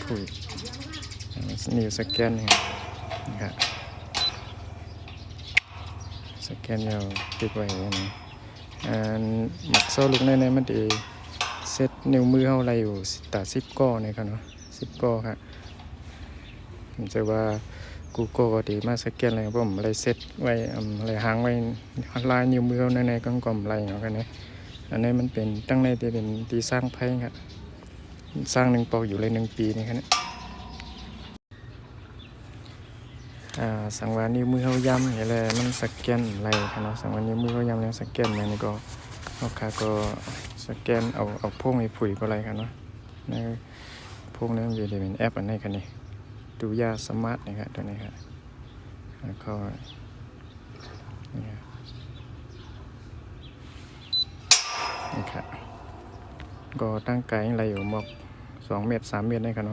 ถุยนิ้วสแกนนี่ครับสแกนยาวติดไว้อย่างนี้หมักโซ่ลูกในมันดีเซตนิ้วมือเท่าไรอยู่แต่10 ก้อเนี่ยครับเนาะ10 ก้อครับผมจะว่ากูโก้ก็ดีมาสแกนอะไรผมอะไรเซตไว้อะไรหางไว้ลายนิ้วมือในกล่องอะไรอย่างเงี้ยนะอันนี้มันเป็นตั้งในที่เป็นที่สร้างไพ่ครับสร้าง1 ปอกอยู่เลย1 ปีนี่ครับสังวานิ้วมือเขาย้ำอย่างไรมันสแกนอะไรครับเนาะสังวานิ้วมือเขาย้ำแล้วสแกนอย่างนี้ก็ลูกค้าก็สแกนเอาพวกไอ้ผุยก็อะไรครับเนาะในพวกนี้มันจะเป็นแอปอันไหนกันนี่ดูยาสมาร์ทนะครับตัวนี้ครับแล้วก็นี่ครับก็ตั้งไกลอะไรอยู่มอก2 เมตร 3 เมตรได้ครับ